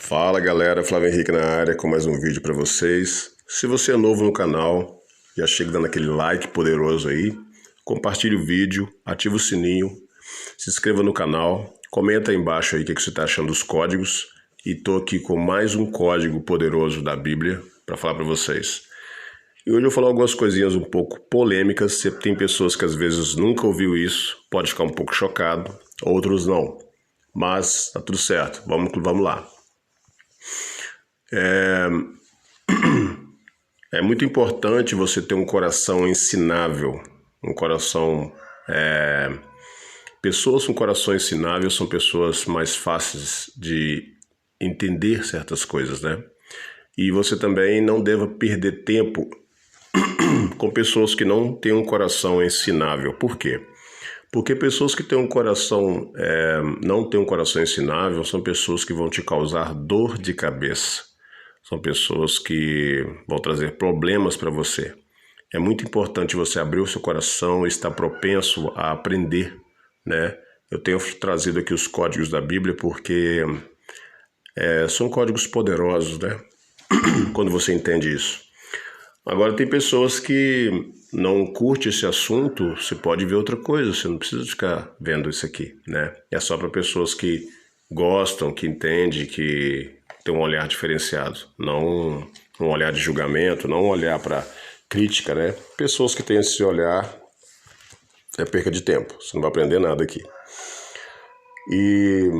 Fala galera, Flávio Henrique na área com mais um vídeo para vocês. Se você é novo no canal, já chega dando aquele like poderoso aí, compartilhe o vídeo, ativa o sininho, se inscreva no canal, comenta aí embaixo aí o que você está achando dos códigos e tô aqui com mais um código poderoso da Bíblia para falar para vocês. E hoje eu vou falar algumas coisinhas um pouco polêmicas, tem pessoas que às vezes nunca ouviu isso, pode ficar um pouco chocado, outros não, mas tá tudo certo, vamos lá. É muito importante você ter um coração ensinável, um coração... Pessoas com coração ensinável são pessoas mais fáceis de entender certas coisas, né? E você também não deva perder tempo com pessoas que não têm um coração ensinável. Por quê? Porque pessoas que têm um coração, não têm um coração ensinável são pessoas que vão te causar dor de cabeça. São pessoas que vão trazer problemas para você. É muito importante você abrir o seu coração e estar propenso a aprender, né? Eu tenho trazido aqui os códigos da Bíblia porque são códigos poderosos, né? Quando você entende isso. Agora tem pessoas que não curtem esse assunto, você pode ver outra coisa, você não precisa ficar vendo isso aqui, né? É só para pessoas que gostam, que entendem, que tem um olhar diferenciado, não um olhar de julgamento, não um olhar para crítica, né? Pessoas que têm esse olhar é perca de tempo, você não vai aprender nada aqui. E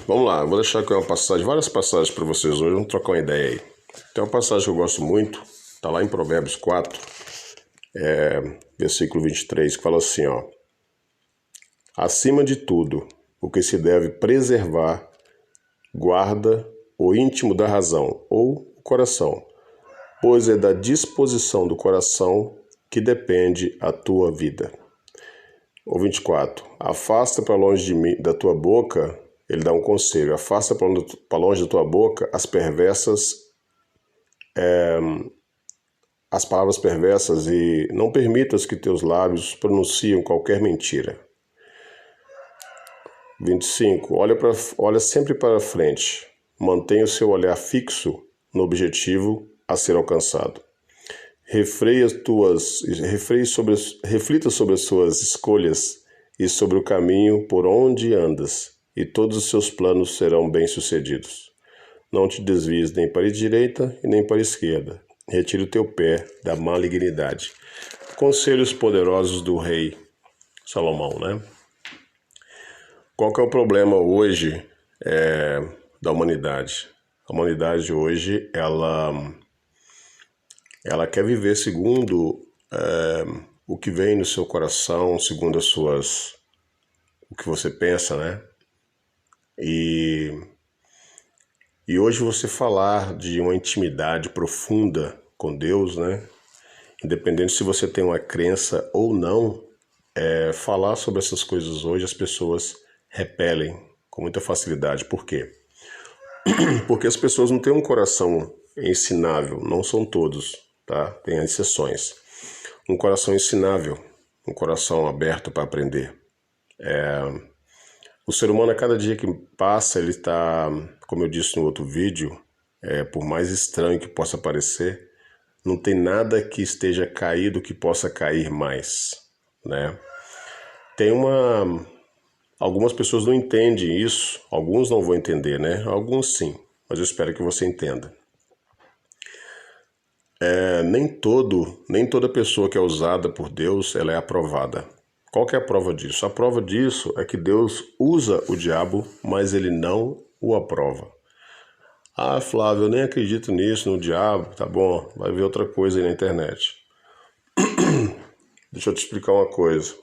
vamos lá, vou deixar aqui uma passagem, várias passagens para vocês hoje, vamos trocar uma ideia aí. Tem uma passagem que eu gosto muito, está lá em Provérbios 4, versículo 23, que fala assim, ó: acima de tudo, o que se deve preservar, guarda o íntimo da razão, ou o coração, pois é da disposição do coração que depende a tua vida. O 24, afasta para longe de mim, da tua boca, ele dá um conselho, afasta para longe da tua boca as palavras perversas e não permitas que teus lábios pronunciem qualquer mentira. 25, olha sempre para frente, mantenha o seu olhar fixo no objetivo a ser alcançado. Reflita sobre as suas escolhas e sobre o caminho por onde andas, e todos os seus planos serão bem-sucedidos. Não te desvies nem para a direita e nem para a esquerda. Retire o teu pé da malignidade. Conselhos poderosos do rei Salomão, né? Qual que é o problema hoje da humanidade? A humanidade hoje, ela quer viver segundo o que vem no seu coração, segundo o que você pensa, né? E hoje você falar de uma intimidade profunda com Deus, né? Independente se você tem uma crença ou não, falar sobre essas coisas hoje as pessoas repelem com muita facilidade. Por quê? Porque as pessoas não têm um coração ensinável, não são todos, tá? Tem exceções. Um coração ensinável, um coração aberto para aprender. O ser humano, a cada dia que passa, ele está, como eu disse no outro vídeo, por mais estranho que possa parecer, não tem nada que esteja caído que possa cair mais, né? Algumas pessoas não entendem isso, alguns não vão entender, né? Alguns sim, mas eu espero que você entenda. Nem toda pessoa que é usada por Deus, ela é aprovada. Qual que é a prova disso? A prova disso é que Deus usa o diabo, mas ele não o aprova. Ah, Flávio, eu nem acredito nisso, no diabo. Tá bom, vai ver outra coisa aí na internet. Deixa eu te explicar uma coisa.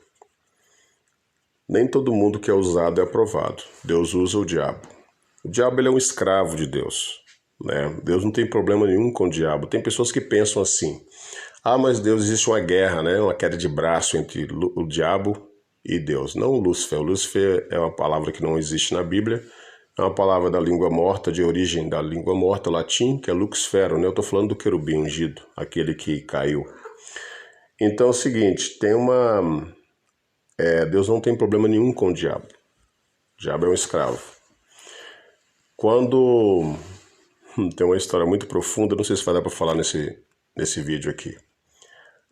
Nem todo mundo que é usado é aprovado. Deus usa o diabo. O diabo ele é um escravo de Deus, né? Deus não tem problema nenhum com o diabo. Tem pessoas que pensam assim: ah, mas Deus, existe uma guerra, né? Uma queda de braço entre o diabo e Deus. Não o Lúcifer. O Lúcifer é uma palavra que não existe na Bíblia. É uma palavra da língua morta, de origem da língua morta, latim, que é luxfero, né? Eu estou falando do querubim ungido, aquele que caiu. Então é o seguinte, Deus não tem problema nenhum com o diabo. O diabo é um escravo. Quando tem uma história muito profunda, não sei se vai dar para falar nesse vídeo aqui.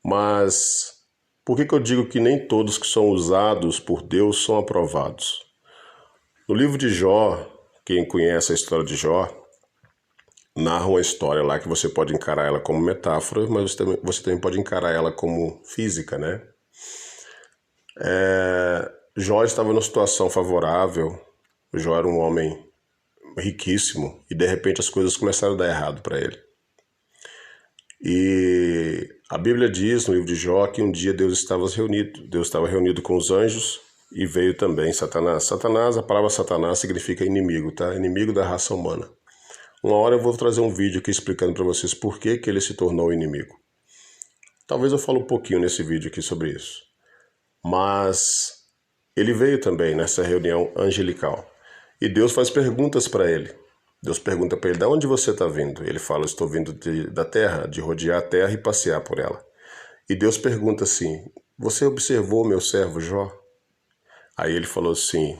Mas por que eu digo que nem todos que são usados por Deus são aprovados? No livro de Jó, quem conhece a história de Jó, narra uma história lá que você pode encarar ela como metáfora, mas você também pode encarar ela como física, né? Jó estava numa situação favorável, Jó era um homem riquíssimo e de repente as coisas começaram a dar errado para ele. E a Bíblia diz no livro de Jó que um dia Deus estava reunido com os anjos e veio também Satanás. Satanás, a palavra Satanás significa inimigo, tá? Inimigo da raça humana. Uma hora eu vou trazer um vídeo aqui explicando para vocês por que ele se tornou inimigo. Talvez eu fale um pouquinho nesse vídeo aqui sobre isso. Mas ele veio também nessa reunião angelical. E Deus faz perguntas para ele. Deus pergunta para ele, de onde você está vindo? Ele fala, estou vindo da terra, de rodear a terra e passear por ela. E Deus pergunta assim, você observou meu servo Jó? Aí ele falou assim,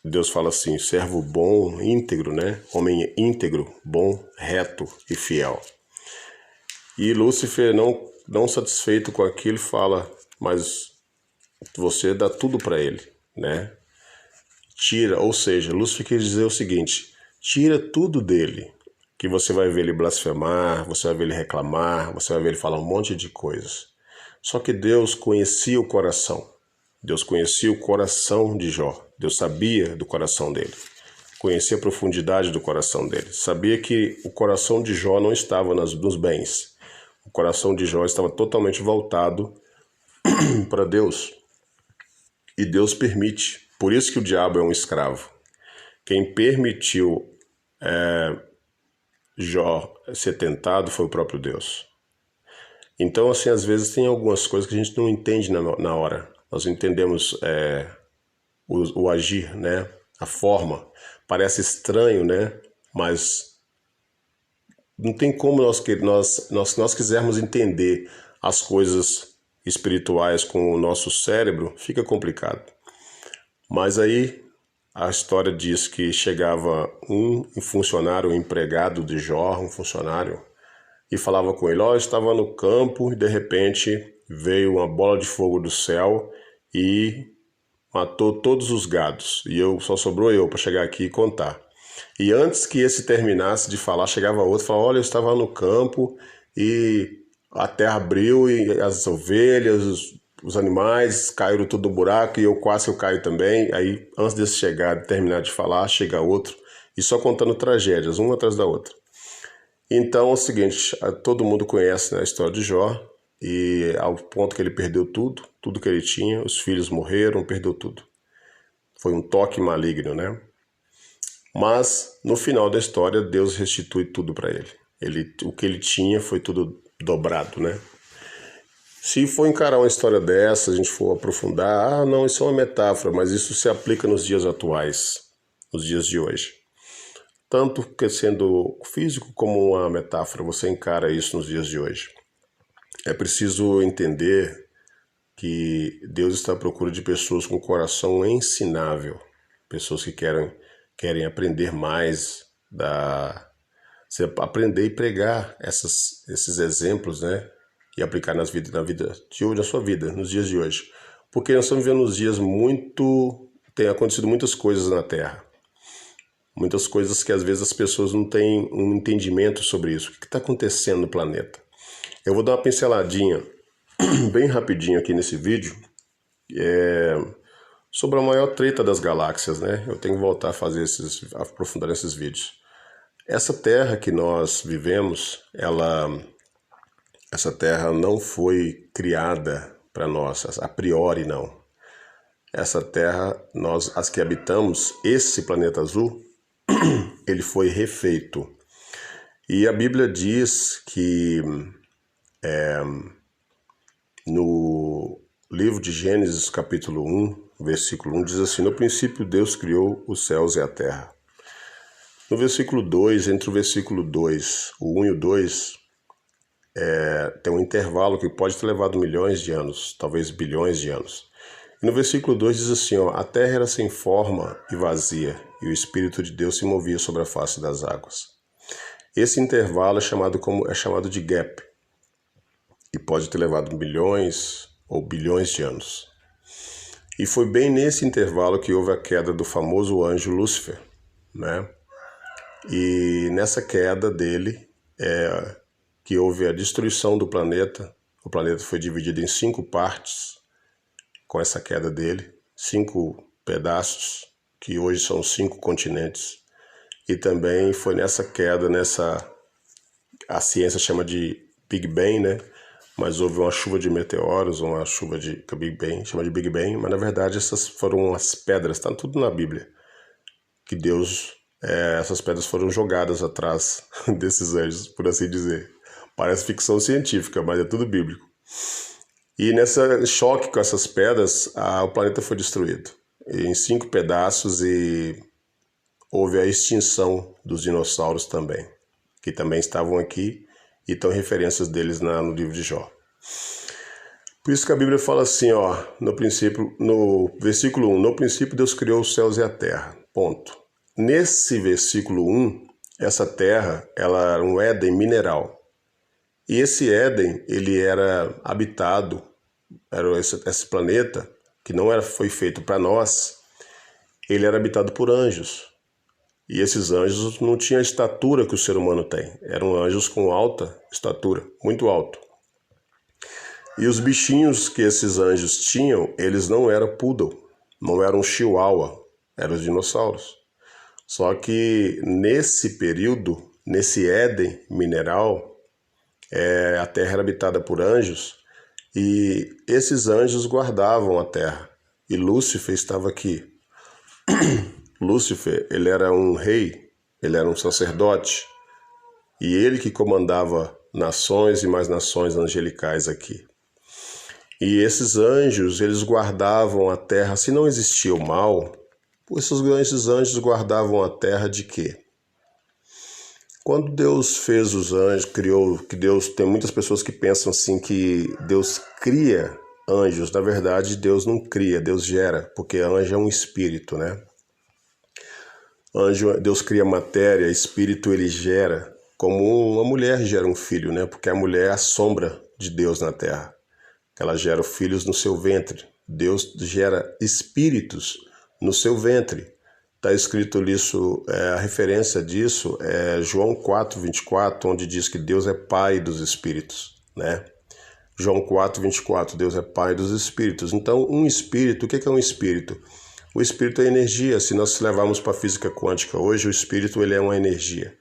Deus fala assim, servo bom, íntegro, né? Homem íntegro, bom, reto e fiel. E Lúcifer, não satisfeito com aquilo, fala, mas você dá tudo para ele, né? Tira, ou seja, Lúcifer quer dizer o seguinte, tira tudo dele, que você vai ver ele blasfemar, você vai ver ele reclamar, você vai ver ele falar um monte de coisas. Só que Deus conhecia o coração. Deus conhecia o coração de Jó. Deus sabia do coração dele. Conhecia a profundidade do coração dele. Sabia que o coração de Jó não estava nos bens. O coração de Jó estava totalmente voltado para Deus. E Deus permite. Por isso que o diabo é um escravo. Quem permitiu Jó ser tentado foi o próprio Deus. Então, assim, às vezes tem algumas coisas que a gente não entende na hora. Nós entendemos o agir, né? A forma. Parece estranho, né? Mas não tem como nós quisermos entender as coisas espirituais com o nosso cérebro, fica complicado. Mas aí a história diz que chegava um funcionário, um empregado de Jó, um funcionário, e falava com ele, eu estava no campo e de repente veio uma bola de fogo do céu e matou todos os gados. E só sobrou eu para chegar aqui e contar. E antes que esse terminasse de falar, chegava outro e falava, olha, eu estava no campo e a terra abriu e as ovelhas, os animais caíram tudo no buraco e eu caio também. Aí, antes desse terminar de falar, chega outro e só contando tragédias, uma atrás da outra. Então é o seguinte, todo mundo conhece, né, a história de Jó e ao ponto que ele perdeu tudo que ele tinha, os filhos morreram, perdeu tudo. Foi um toque maligno, né? Mas no final da história, Deus restitui tudo para ele. O que ele tinha foi tudo dobrado, né? Se for encarar uma história dessa, a gente for aprofundar, não, isso é uma metáfora, mas isso se aplica nos dias atuais, nos dias de hoje. Tanto que sendo físico como uma metáfora, você encara isso nos dias de hoje. É preciso entender que Deus está à procura de pessoas com coração ensinável, pessoas que querem aprender mais, aprender e pregar esses exemplos, né? E aplicar na vida de hoje, na sua vida, nos dias de hoje. Porque nós estamos vivendo nos dias tem acontecido muitas coisas na Terra. Muitas coisas que às vezes as pessoas não têm um entendimento sobre isso. O que está acontecendo no planeta? Eu vou dar uma pinceladinha bem rapidinho aqui nesse vídeo sobre a maior treta das galáxias, né? Eu tenho que voltar a aprofundar nesses vídeos. Essa Terra que nós vivemos, essa Terra não foi criada para nós, a priori não. Essa Terra, as que habitamos, esse planeta azul, ele foi refeito. E a Bíblia diz que no livro de Gênesis, capítulo 1, versículo 1, diz assim, no princípio Deus criou os céus e a terra. No versículo 2, entre o versículo 2, o 1 e o 2, tem um intervalo que pode ter levado milhões de anos, talvez bilhões de anos. E no versículo 2 diz assim, a terra era sem forma e vazia, e o Espírito de Deus se movia sobre a face das águas. Esse intervalo é chamado de gap e pode ter levado milhões ou bilhões de anos. E foi bem nesse intervalo que houve a queda do famoso anjo Lúcifer, né? E nessa queda dele que houve a destruição do planeta. O planeta foi dividido em 5 partes com essa queda dele, 5 pedaços, que hoje são 5 continentes. E também foi nessa queda, a ciência chama de Big Bang, né? Mas houve uma chuva de meteoros, uma chuva de Big Bang, chama de Big Bang, mas na verdade essas foram as pedras, está tudo na Bíblia, que essas pedras foram jogadas atrás desses anjos, por assim dizer. Parece ficção científica, mas é tudo bíblico. E nesse choque com essas pedras, o planeta foi destruído em 5 pedaços e houve a extinção dos dinossauros também, que também estavam aqui e estão referências deles no livro de Jó. Por isso que a Bíblia fala assim, no versículo 1, no princípio Deus criou os céus e a terra, ponto. Nesse versículo 1, essa terra, ela era um Éden mineral. E esse Éden, ele era habitado, era esse planeta, que foi feito para nós, ele era habitado por anjos. E esses anjos não tinham a estatura que o ser humano tem. Eram anjos com alta estatura, muito alto. E os bichinhos que esses anjos tinham, eles não eram poodle, não eram chihuahua, eram os dinossauros. Só que nesse período, nesse Éden mineral, a terra era habitada por anjos e esses anjos guardavam a terra. E Lúcifer estava aqui. Lúcifer, ele era um rei, ele era um sacerdote e ele que comandava nações e mais nações angelicais aqui. E esses anjos, eles guardavam a terra. Se não existia o mal, esses anjos guardavam a terra de quê? Quando Deus fez os anjos, tem muitas pessoas que pensam assim que Deus cria anjos. Na verdade, Deus não cria, Deus gera, porque anjo é um espírito, né? Deus cria matéria, espírito ele gera, como uma mulher gera um filho, né? Porque a mulher é a sombra de Deus na terra. Ela gera filhos no seu ventre. Deus gera espíritos no seu ventre. Está escrito isso, a referência disso é João 4:24, onde diz que Deus é Pai dos Espíritos, né? João 4:24, Deus é Pai dos Espíritos. Então, um espírito, o que é um espírito? O espírito é energia. Se nós levarmos para a física quântica hoje, o espírito ele é uma energia.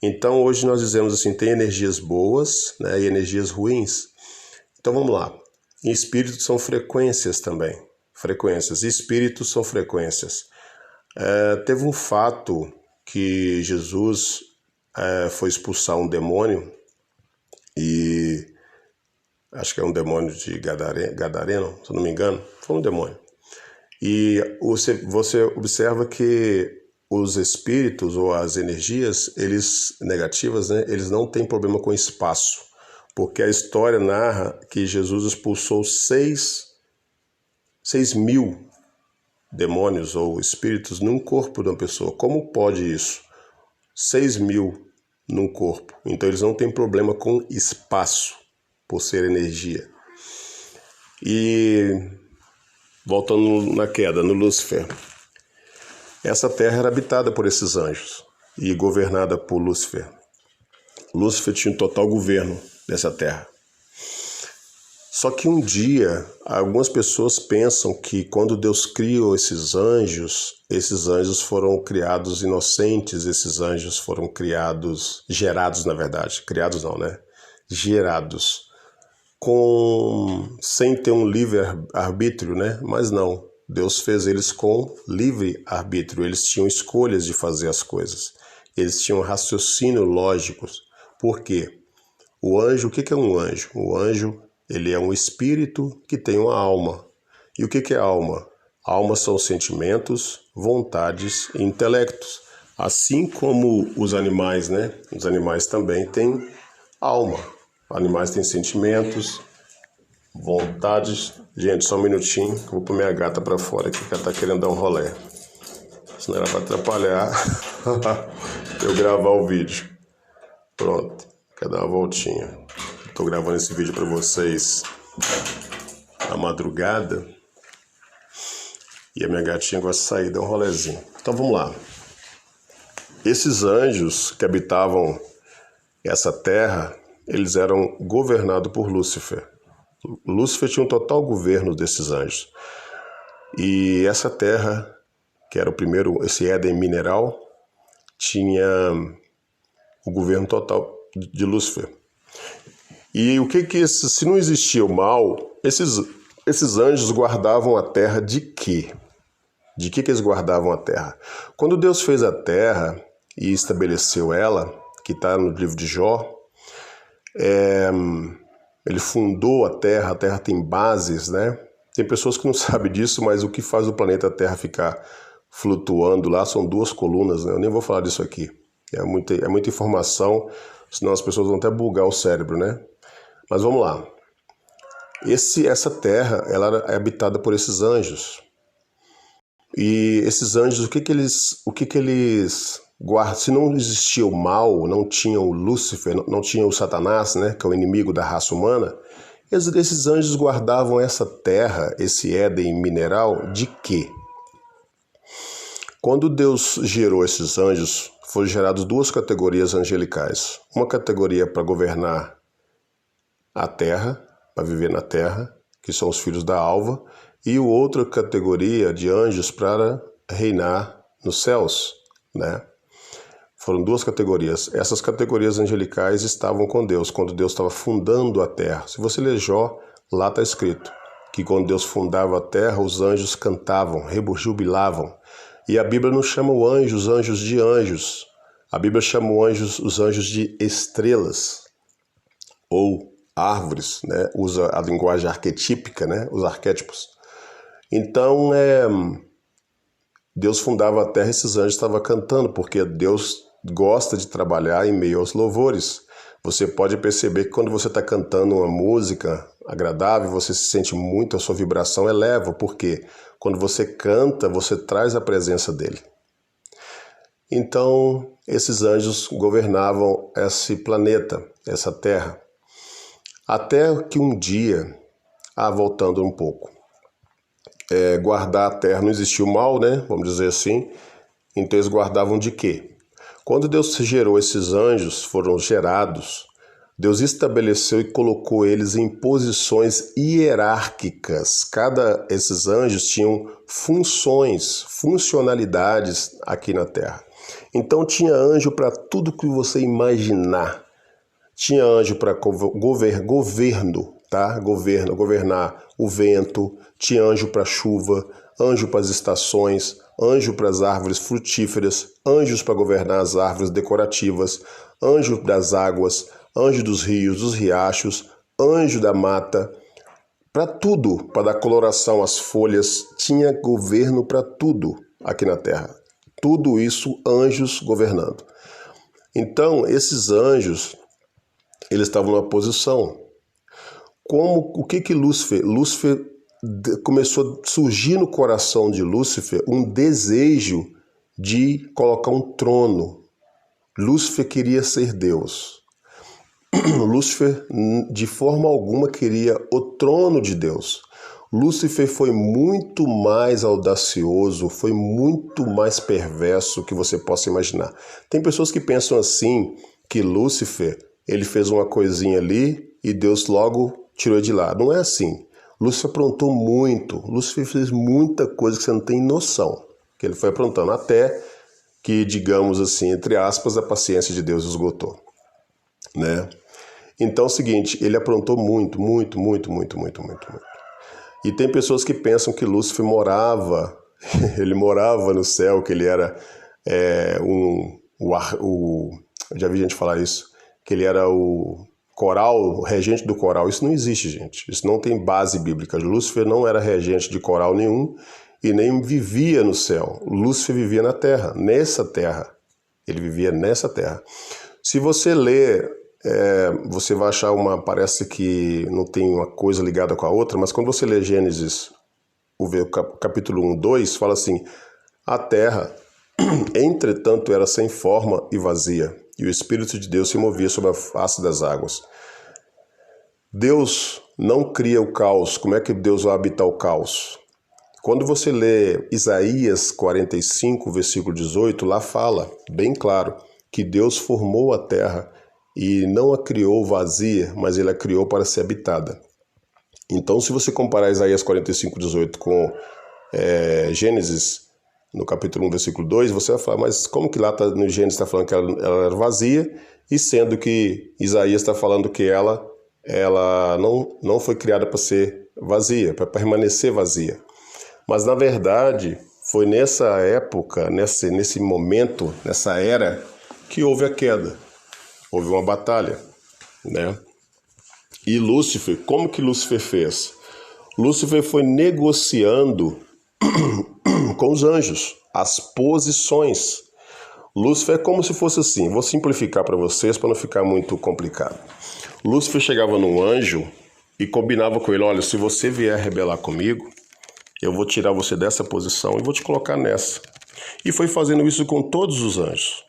Então, hoje nós dizemos assim, tem energias boas, né, e energias ruins. Então, vamos lá. Espíritos são frequências também. Frequências. Espíritos são frequências. Teve um fato que Jesus foi expulsar um demônio, e acho que é um demônio de Gadareno, se eu não me engano, foi um demônio. E você observa que os espíritos ou as energias, eles negativas, né, eles não têm problema com espaço, porque a história narra que Jesus expulsou 6.000 demônios ou espíritos num corpo de uma pessoa. Como pode isso? 6.000 num corpo. Então eles não têm problema com espaço, por ser energia. E voltando na queda, no Lúcifer. Essa terra era habitada por esses anjos e governada por Lúcifer. Lúcifer tinha um total governo dessa terra. Só que um dia, algumas pessoas pensam que quando Deus criou esses anjos foram criados inocentes, esses anjos foram gerados na verdade, criados não, né? Gerados, sem ter um livre-arbítrio, né? Mas não, Deus fez eles com livre-arbítrio, eles tinham escolhas de fazer as coisas, eles tinham raciocínio lógicos. Por quê? O anjo, o que é um anjo? O anjo, ele é um espírito que tem uma alma. E o que é alma? Alma são sentimentos, vontades e intelectos. Assim como os animais, né? Os animais também têm alma. Animais têm sentimentos, vontades. Gente, só um minutinho, que eu vou pôr minha gata pra fora aqui, que ela tá querendo dar um rolê. senão era para atrapalhar eu gravar o vídeo. Pronto, quer dar uma voltinha. Estou gravando esse vídeo para vocês na madrugada e a minha gatinha gosta de sair, dar um rolezinho. Então vamos lá. Esses anjos que habitavam essa terra, eles eram governados por Lúcifer. Lúcifer tinha um total governo desses anjos. E essa terra, que era o primeiro, esse Éden mineral, tinha o governo total de Lúcifer. E o que se não existia o mal, esses anjos guardavam a terra de quê? De que eles guardavam a terra? Quando Deus fez a terra e estabeleceu ela, que está no livro de Jó, ele fundou a terra tem bases, né? Tem pessoas que não sabem disso, mas o que faz o planeta Terra ficar flutuando lá são duas colunas, né? Eu nem vou falar disso aqui. É muita informação, senão as pessoas vão até bugar o cérebro, né? Mas vamos lá. Essa terra, ela é habitada por esses anjos. E esses anjos, o que que eles guardam? Se não existia o mal, não tinha o Lúcifer, não tinha o Satanás, né, que é o inimigo da raça humana, esses anjos guardavam essa terra, esse Éden mineral, de quê? Quando Deus gerou esses anjos, foram geradas duas categorias angelicais. Uma categoria para governar a terra, para viver na terra, que são os filhos da alva, e outra categoria de anjos para reinar nos céus, né? Foram duas categorias. Essas categorias angelicais estavam com Deus, quando Deus estava fundando a terra. Se você ler Jó, lá está escrito que quando Deus fundava a terra, os anjos cantavam, rejubilavam. E a Bíblia não chama os anjos de anjos. A Bíblia chama os anjos de estrelas ou árvores, né? Usa a linguagem arquetípica, né? Os arquétipos. Então, Deus fundava a terra e esses anjos estavam cantando, porque Deus gosta de trabalhar em meio aos louvores. Você pode perceber que quando você está cantando uma música agradável, você se sente muito, a sua vibração eleva, porque quando você canta, você traz a presença dele. Então, esses anjos governavam esse planeta, essa terra, até que um dia, voltando um pouco, guardar a terra, não existia o mal, né? Vamos dizer assim. Então eles guardavam de quê? Quando Deus gerou esses anjos, foram gerados, Deus estabeleceu e colocou eles em posições hierárquicas. Esses anjos tinham funcionalidades aqui na terra. Então tinha anjo para tudo que você imaginar. Tinha anjo para governo, tá? Governar o vento, tinha anjo para chuva, anjo para as estações, anjo para as árvores frutíferas, anjos para governar as árvores decorativas, anjo das águas, anjo dos rios, dos riachos, anjo da mata, para tudo, para dar coloração às folhas, tinha governo para tudo aqui na terra. Tudo isso, anjos governando. Então, esses anjos, eles estavam numa posição. O que Lúcifer começou a surgir no coração de Lúcifer um desejo de colocar um trono. Lúcifer queria ser Deus. Lúcifer, de forma alguma, queria o trono de Deus. Lúcifer foi muito mais audacioso, foi muito mais perverso que você possa imaginar. Tem pessoas que pensam assim, que Lúcifer, ele fez uma coisinha ali e Deus logo tirou de lá. Não é assim. Lúcifer aprontou muito. Lúcifer fez muita coisa que você não tem noção. Que ele foi aprontando até que, digamos assim, entre aspas, a paciência de Deus esgotou. Né? Então é o seguinte, ele aprontou muito. E tem pessoas que pensam que Lúcifer ele morava no céu, que ele era já vi gente falar isso, que ele era o coral, o regente do coral. Isso não existe, gente. Isso não tem base bíblica. Lúcifer não era regente de coral nenhum e nem vivia no céu. Lúcifer vivia na terra, nessa terra. Ele vivia nessa terra. Se você ler, você vai achar parece que não tem uma coisa ligada com a outra, mas quando você lê Gênesis, o capítulo 1, 2, fala assim, a terra Entretanto, era sem forma e vazia, e o Espírito de Deus se movia sobre a face das águas. Deus não cria o caos. Como é que Deus vai habitar o caos? Quando você lê Isaías 45, versículo 18, lá fala bem claro que Deus formou a terra e não a criou vazia, mas ele a criou para ser habitada. Então, se você comparar Isaías 45, 18 com Gênesis, no capítulo 1, versículo 2, você vai falar, mas como que lá no Gênesis está falando que ela era vazia, e sendo que Isaías está falando que ela não foi criada para ser vazia, para permanecer vazia. Mas, na verdade, foi nessa época, nesse momento, nessa era, que houve a queda. Houve uma batalha, né? E Lúcifer, como que Lúcifer fez? Lúcifer foi negociando com os anjos as posições. Lúcifer é como se fosse assim, vou simplificar para vocês para não ficar muito complicado. Lúcifer chegava num anjo e combinava com ele, olha, se você vier rebelar comigo, eu vou tirar você dessa posição e vou te colocar nessa. E foi fazendo isso com todos os anjos.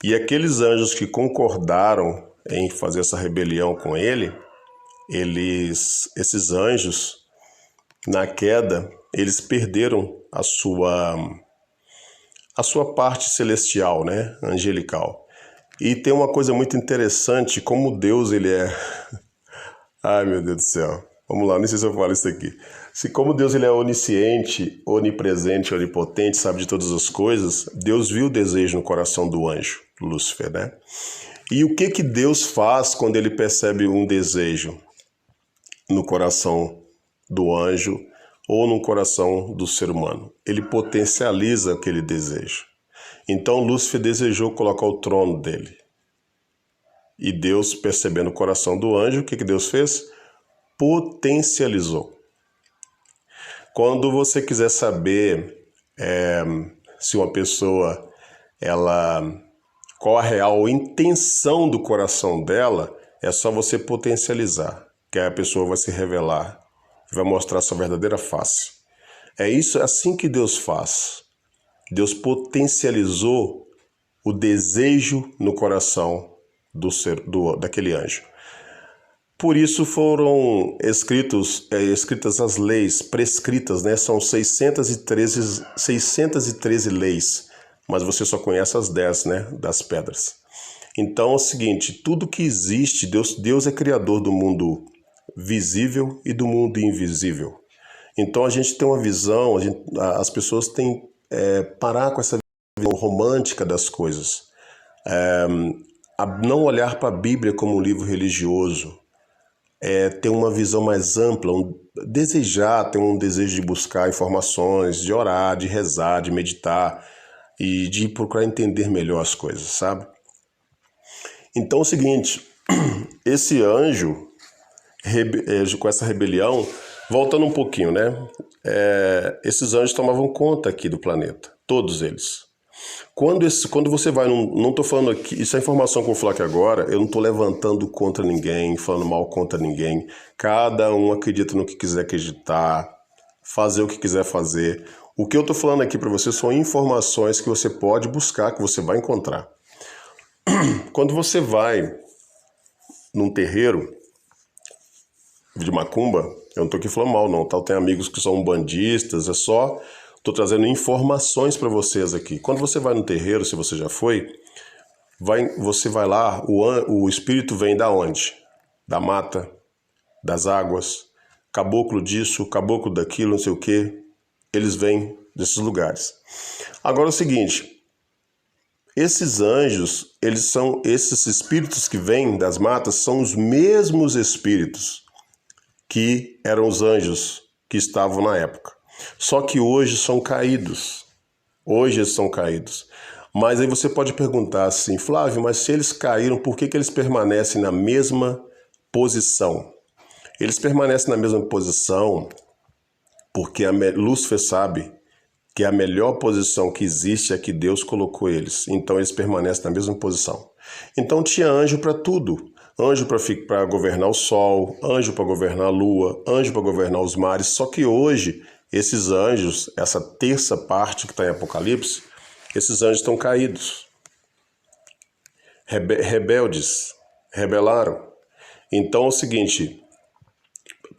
E aqueles anjos que concordaram em fazer essa rebelião com ele, esses anjos, na queda, eles perderam a sua parte celestial, né, angelical. E tem uma coisa muito interessante, como Deus ele é... Ai, meu Deus do céu. Vamos lá, não sei se eu falo isso aqui. Como Deus ele é onisciente, onipresente, onipotente, sabe de todas as coisas, Deus viu o desejo no coração do anjo, Lúcifer, né? E o que Deus faz quando ele percebe um desejo no coração do anjo ou no coração do ser humano? Ele potencializa aquele desejo. Então Lúcifer desejou colocar o trono dele. E Deus, percebendo o coração do anjo, o que Deus fez? Potencializou. Quando você quiser saber se uma pessoa, qual a real intenção do coração dela, é só você potencializar, que a pessoa vai se revelar, vai mostrar sua verdadeira face. É isso, é assim que Deus faz. Deus potencializou o desejo no coração daquele anjo. Por isso foram escritas as leis prescritas, né? São 613 leis, mas você só conhece as 10, né? Das pedras. Então é o seguinte, tudo que existe, Deus é criador do mundo visível e do mundo invisível. Então a gente tem uma visão, as pessoas têm parar com essa visão romântica das coisas. A não olhar para a Bíblia como um livro religioso. Ter uma visão mais ampla, ter um desejo de buscar informações, de orar, de rezar, de meditar e de procurar entender melhor as coisas, sabe? Então é o seguinte, esse anjo, com essa rebelião, voltando um pouquinho, né? Esses anjos tomavam conta aqui do planeta, todos eles. Quando você vai, não estou falando aqui, isso é informação que eu vou falar aqui agora, eu não estou levantando contra ninguém, falando mal contra ninguém. Cada um acredita no que quiser acreditar, fazer o que quiser fazer. O que eu estou falando aqui para você são informações que você pode buscar, que você vai encontrar. Quando você vai num terreiro de macumba, eu não estou aqui falando mal não, tá? Eu tenho amigos que são umbandistas, estou trazendo informações para vocês aqui. Quando você vai no terreiro, se você já foi, você vai lá, o espírito vem da onde? Da mata, das águas, caboclo disso, caboclo daquilo, não sei o quê. Eles vêm desses lugares. Agora é o seguinte, esses anjos, esses espíritos que vêm das matas, são os mesmos espíritos que eram os anjos que estavam na época. Só que hoje são caídos. Hoje eles são caídos. Mas aí você pode perguntar assim, Flávio, mas se eles caíram, por que eles permanecem na mesma posição? Eles permanecem na mesma posição porque Lúcifer sabe que a melhor posição que existe é que Deus colocou eles. Então eles permanecem na mesma posição. Então tinha anjo para tudo. Anjo para governar o sol, anjo para governar a lua, anjo para governar os mares. Só que hoje, esses anjos, essa terça parte que está em Apocalipse, Esses anjos estão caídos, rebeldes, rebelaram. Então é o seguinte,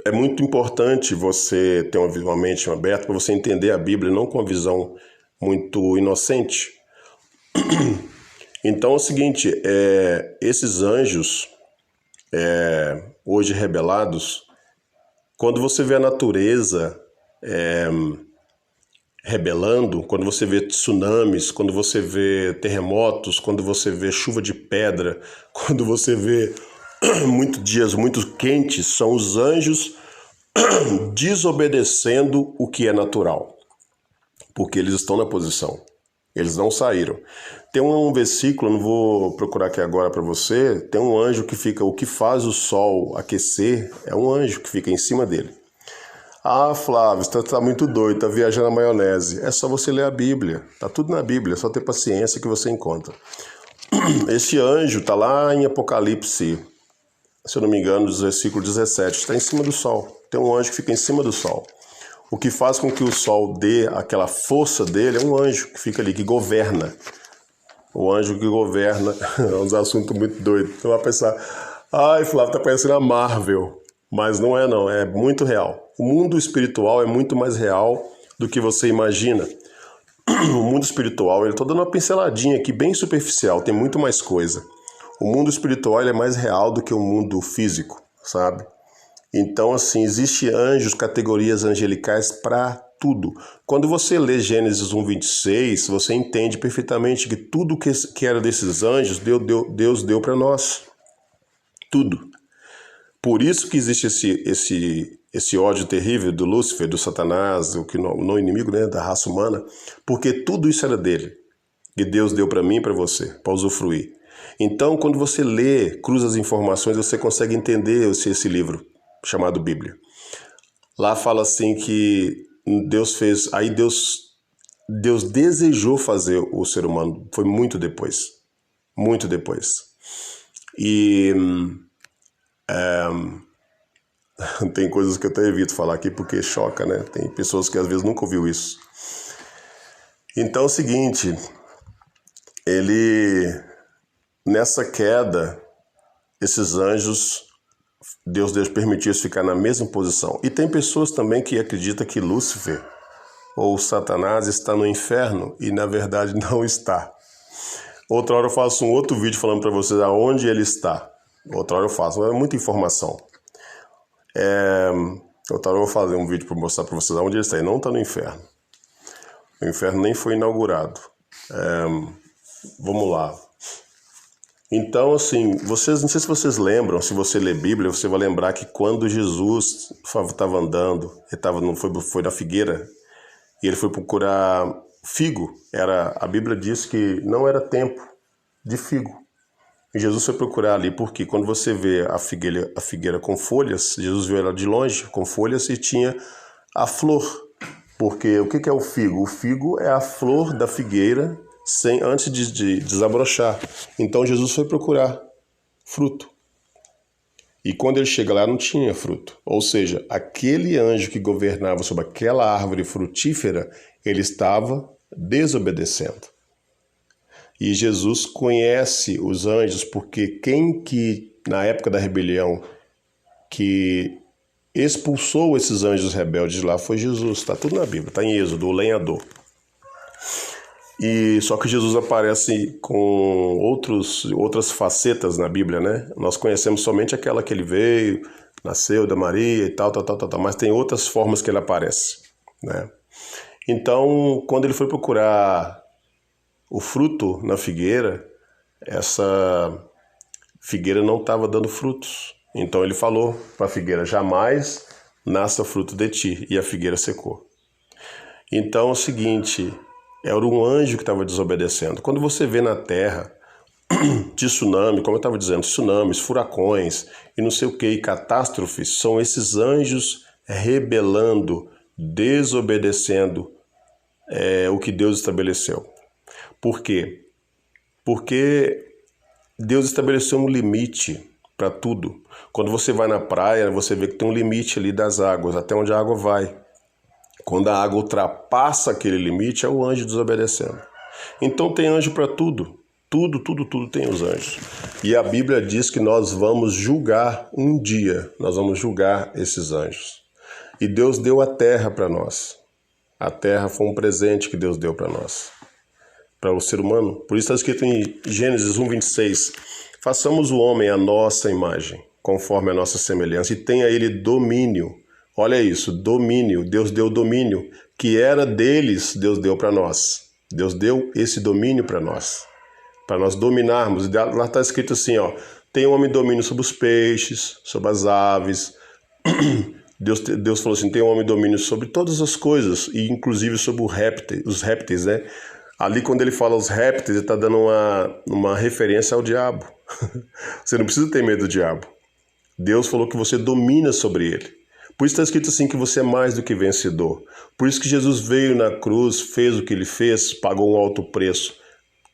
é muito importante você ter uma mente aberta para você entender a Bíblia, não com uma visão muito inocente. Então é o seguinte, esses anjos hoje rebelados, quando você vê a natureza rebelando, quando você vê tsunamis, quando você vê terremotos, quando você vê chuva de pedra, quando você vê muitos dias muito quentes, são os anjos desobedecendo o que é natural, porque eles estão na posição, eles não saíram. Tem um versículo, não vou procurar aqui agora para você, tem um anjo que fica, o que faz o sol aquecer é um anjo que fica em cima dele. Ah, Flávio, você tá muito doido, tá viajando na maionese. É só você ler a Bíblia, tá tudo na Bíblia, é só ter paciência que você encontra. Esse anjo tá lá em Apocalipse, se eu não me engano, no versículo 17, está em cima do sol. Tem um anjo que fica em cima do sol. O que faz com que o sol dê aquela força dele é um anjo que fica ali, que governa. O anjo que governa é um assunto muito doido. Então vai pensar, ai Flávio, tá parecendo a Marvel. Mas não, é muito real. O mundo espiritual é muito mais real do que você imagina. O mundo espiritual, ele tô dando uma pinceladinha aqui, bem superficial, tem muito mais coisa. O mundo espiritual ele é mais real do que o mundo físico, sabe? Então, assim, existe anjos, categorias angelicais para tudo. Quando você lê Gênesis 1:26, você entende perfeitamente que tudo que era desses anjos, Deus deu para nós. Tudo. Por isso que existe esse ódio terrível do Lúcifer, do Satanás, o que não inimigo, né, da raça humana, porque tudo isso era dele. E Deus deu para mim e para você, para usufruir. Então, quando você lê, cruza as informações, você consegue entender esse livro chamado Bíblia. Lá fala assim que Deus fez, aí Deus desejou fazer o ser humano, foi muito depois. Muito depois. E tem coisas que eu até evito falar aqui porque choca, né? Tem pessoas que às vezes nunca ouviu isso. Então é o seguinte, nessa queda, esses anjos, Deus permitiu eles ficar na mesma posição. E tem pessoas também que acreditam que Lúcifer ou Satanás está no inferno e na verdade não está. Outra hora eu faço um outro vídeo falando para vocês aonde ele está. Outra hora eu faço, é muita informação. Outra hora eu vou fazer um vídeo para mostrar para vocês aonde ele está. Ele não está no inferno. O inferno nem foi inaugurado. Vamos lá. Então, assim, não sei se vocês lembram, se você lê Bíblia, você vai lembrar que quando Jesus estava andando, ele foi na figueira, e ele foi procurar figo. A Bíblia diz que não era tempo de figo. E Jesus foi procurar ali, porque quando você vê a figueira com folhas, Jesus viu ela de longe, com folhas, e tinha a flor. Porque o que é o figo? O figo é a flor da figueira antes de desabrochar. Então Jesus foi procurar fruto. E quando ele chega lá, não tinha fruto. Ou seja, aquele anjo que governava sobre aquela árvore frutífera, ele estava desobedecendo. E Jesus conhece os anjos, porque quem que, na época da rebelião, que expulsou esses anjos rebeldes lá foi Jesus. Está tudo na Bíblia, está em Êxodo, o lenhador. E só que Jesus aparece com outras facetas na Bíblia, né? Nós conhecemos somente aquela que ele veio, nasceu da Maria e tal, mas tem outras formas que ele aparece, né? Então, quando ele foi procurar o fruto na figueira, essa figueira não estava dando frutos. Então ele falou para a figueira, jamais nasça fruto de ti, e a figueira secou. Então é o seguinte, era um anjo que estava desobedecendo. Quando você vê na terra de tsunami, como eu estava dizendo, tsunamis, furacões e não sei o que, e catástrofes, são esses anjos rebelando, desobedecendo o que Deus estabeleceu. Por quê? Porque Deus estabeleceu um limite para tudo. Quando você vai na praia, você vê que tem um limite ali das águas, até onde a água vai. Quando a água ultrapassa aquele limite, é o anjo desobedecendo. Então tem anjo para tudo. Tudo tem os anjos. E a Bíblia diz que nós vamos julgar um dia, nós vamos julgar esses anjos. E Deus deu a terra para nós. A terra foi um presente que Deus deu para nós, para o ser humano. Por isso está escrito em Gênesis 1:26, façamos o homem à nossa imagem, conforme a nossa semelhança, e tenha ele domínio. Olha isso, domínio. Deus deu domínio, que era deles, Deus deu para nós. Deus deu esse domínio para nós dominarmos. Lá está escrito assim, ó, tem o homem domínio sobre os peixes, sobre as aves. Deus falou assim, tem o homem domínio sobre todas as coisas, e inclusive sobre os répteis, né? Ali quando ele fala os répteis, ele está dando uma referência ao diabo. Você não precisa ter medo do diabo. Deus falou que você domina sobre ele. Por isso está escrito assim que você é mais do que vencedor. Por isso que Jesus veio na cruz, fez o que ele fez, pagou um alto preço,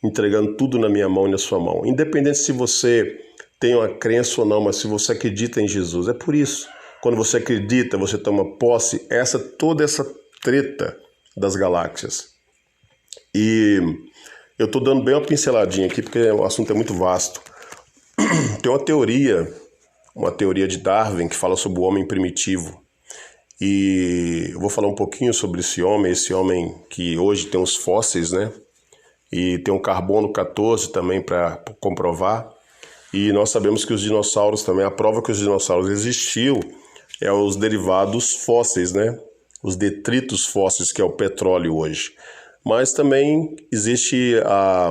entregando tudo na minha mão e na sua mão. Independente se você tem uma crença ou não, mas se você acredita em Jesus, é por isso. Quando você acredita, você toma posse, toda essa treta das galáxias. E eu estou dando bem uma pinceladinha aqui, porque o assunto é muito vasto. Tem uma teoria de Darwin que fala sobre o homem primitivo. E eu vou falar um pouquinho sobre esse homem que hoje tem os fósseis, né? E tem um carbono 14 também para comprovar. E nós sabemos que os dinossauros também, a prova que os dinossauros existiam é os derivados fósseis, né? Os detritos fósseis, que é o petróleo hoje. Mas também existe a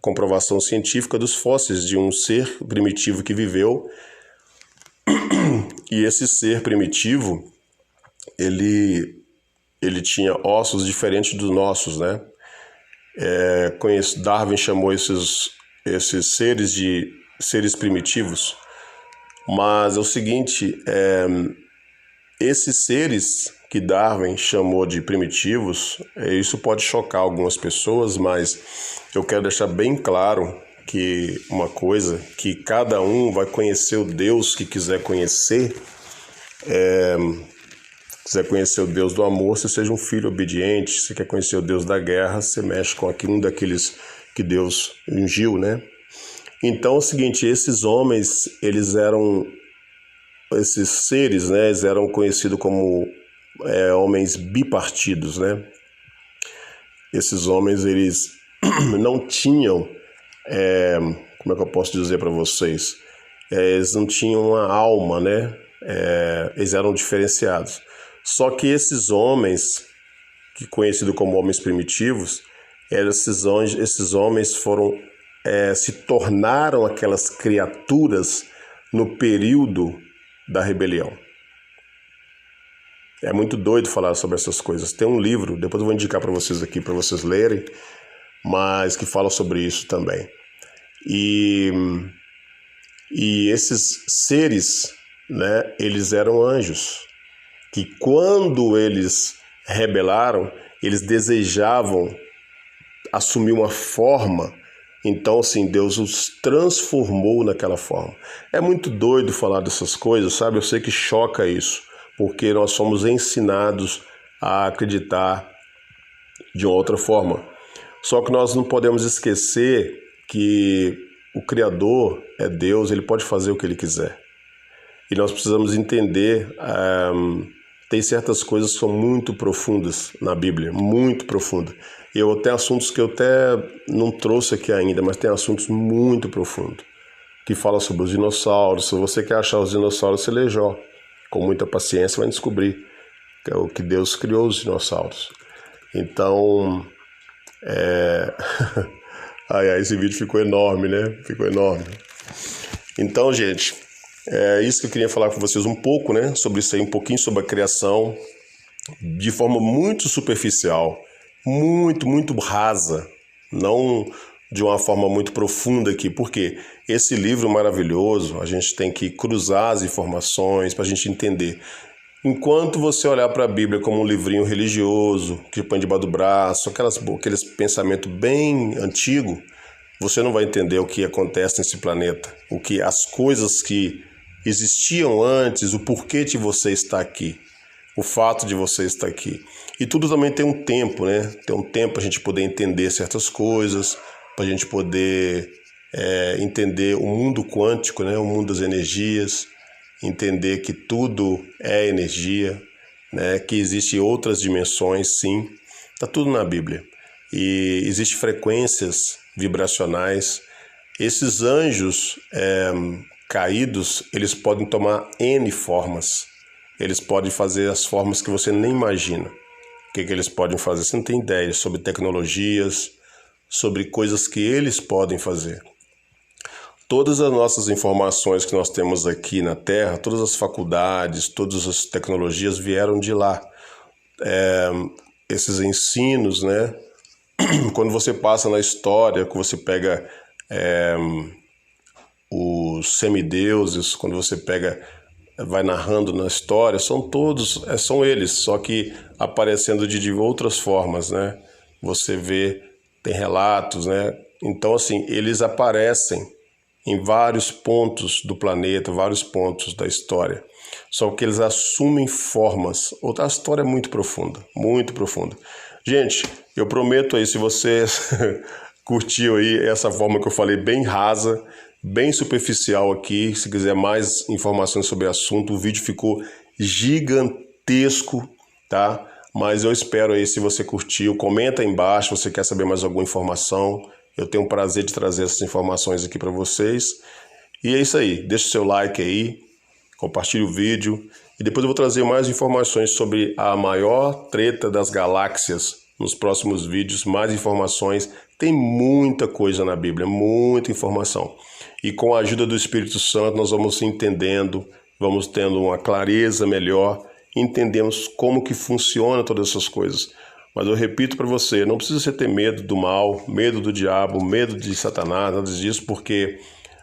comprovação científica dos fósseis de um ser primitivo que viveu. E esse ser primitivo, ele tinha ossos diferentes dos nossos, né? Darwin chamou esses seres de seres primitivos. Mas é o seguinte, esses seres que Darwin chamou de primitivos, isso pode chocar algumas pessoas, mas eu quero deixar bem claro que uma coisa, que cada um vai conhecer o Deus que quiser conhecer. Quiser conhecer o Deus do amor, você seja um filho obediente. Se quer conhecer o Deus da guerra, você mexe com um daqueles que Deus ungiu, né? Então é o seguinte, esses seres, né, eles eram conhecidos como homens bipartidos, né? Esses homens, eles não tinham, como é que eu posso dizer para vocês? Eles não tinham uma alma, né? Eles eram diferenciados. Só que esses homens, que conhecidos como homens primitivos, esses homens se tornaram aquelas criaturas no período da rebelião. É muito doido falar sobre essas coisas. Tem um livro, depois eu vou indicar para vocês aqui, para vocês lerem, mas que fala sobre isso também. E esses seres, né, eles eram anjos, que quando eles rebelaram, eles desejavam assumir uma forma. Então, assim, Deus os transformou naquela forma. É muito doido falar dessas coisas, sabe? Eu sei que choca isso, porque nós somos ensinados a acreditar de outra forma. Só que nós não podemos esquecer que o Criador é Deus, ele pode fazer o que ele quiser. E nós precisamos entender, tem certas coisas que são muito profundas na Bíblia, muito profundas. Eu tenho assuntos que eu até não trouxe aqui ainda, mas tem assuntos muito profundos, que falam sobre os dinossauros. Se você quer achar os dinossauros, você lê Jó. Com muita paciência vai descobrir que é o que Deus criou os dinossauros. Então, esse vídeo ficou enorme, né? Ficou enorme. Então, gente, é isso que eu queria falar com vocês um pouco, né? Sobre isso aí, um pouquinho sobre a criação, de forma muito superficial, muito rasa, não de uma forma muito profunda aqui, porque esse livro maravilhoso, a gente tem que cruzar as informações para a gente entender. Enquanto você olhar para a Bíblia como um livrinho religioso, que põe debaixo do braço, aqueles pensamentos bem antigos, você não vai entender o que acontece nesse planeta, as coisas que existiam antes, o porquê de você estar aqui. o fato de você estar aqui. E tudo também tem um tempo, né? Tem um tempo para a gente poder entender certas coisas, para a gente poder entender o mundo quântico, né? O mundo das energias, entender que tudo é energia, né? Que existem outras dimensões, sim. Está tudo na Bíblia. E existem frequências vibracionais. Esses anjos caídos, eles podem tomar N formas. Eles podem fazer as formas que você nem imagina. O que eles podem fazer? Você não tem ideia sobre tecnologias, sobre coisas que eles podem fazer. Todas as nossas informações que nós temos aqui na Terra, todas as faculdades, todas as tecnologias vieram de lá. Esses ensinos, né? Quando você passa na história, que você pega os semideuses, quando você vai narrando na história, são eles, só que aparecendo de outras formas, né? Você vê, tem relatos, né? Então, assim, eles aparecem em vários pontos do planeta, vários pontos da história. Só que eles assumem formas. Outra história é muito profunda, muito profunda. Gente, eu prometo aí, se você curtiu aí essa forma que eu falei, bem rasa, bem superficial aqui, se quiser mais informações sobre o assunto, o vídeo ficou gigantesco, tá? Mas eu espero aí, se você curtiu, comenta aí embaixo, se você quer saber mais alguma informação. Eu tenho o prazer de trazer essas informações aqui para vocês. E é isso aí, deixa o seu like aí, compartilhe o vídeo. E depois eu vou trazer mais informações sobre a maior treta das galáxias nos próximos vídeos, mais informações. Tem muita coisa na Bíblia, muita informação. E com a ajuda do Espírito Santo nós vamos entendendo, vamos tendo uma clareza melhor, entendemos como que funciona todas essas coisas. Mas eu repito para você, não precisa você ter medo do mal, medo do diabo, medo de Satanás, nada disso, porque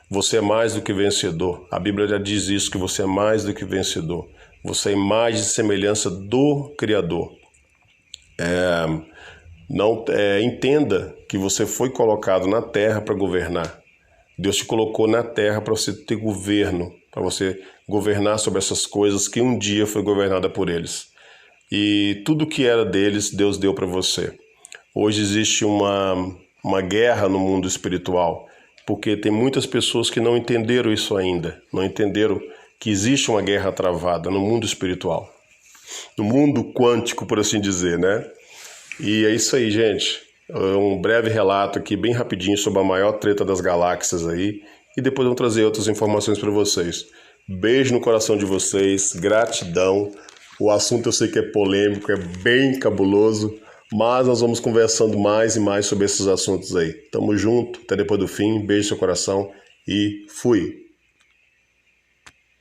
você é mais do que vencedor. A Bíblia já diz isso, que você é mais do que vencedor. Você é imagem e semelhança do Criador. Entenda que você foi colocado na terra para governar. Deus te colocou na terra para você ter governo, para você governar sobre essas coisas que um dia foi governada por eles. E tudo que era deles, Deus deu para você. Hoje existe uma guerra no mundo espiritual, porque tem muitas pessoas que não entenderam isso ainda, não entenderam que existe uma guerra travada no mundo espiritual, no mundo quântico, por assim dizer, né? E é isso aí, gente. Um breve relato aqui, bem rapidinho, sobre a maior treta das galáxias aí, e depois vamos trazer outras informações para vocês. Beijo no coração de vocês, gratidão. O assunto eu sei que é polêmico, é bem cabuloso, mas nós vamos conversando mais e mais sobre esses assuntos aí. Tamo junto, até depois do fim, beijo no seu coração e fui!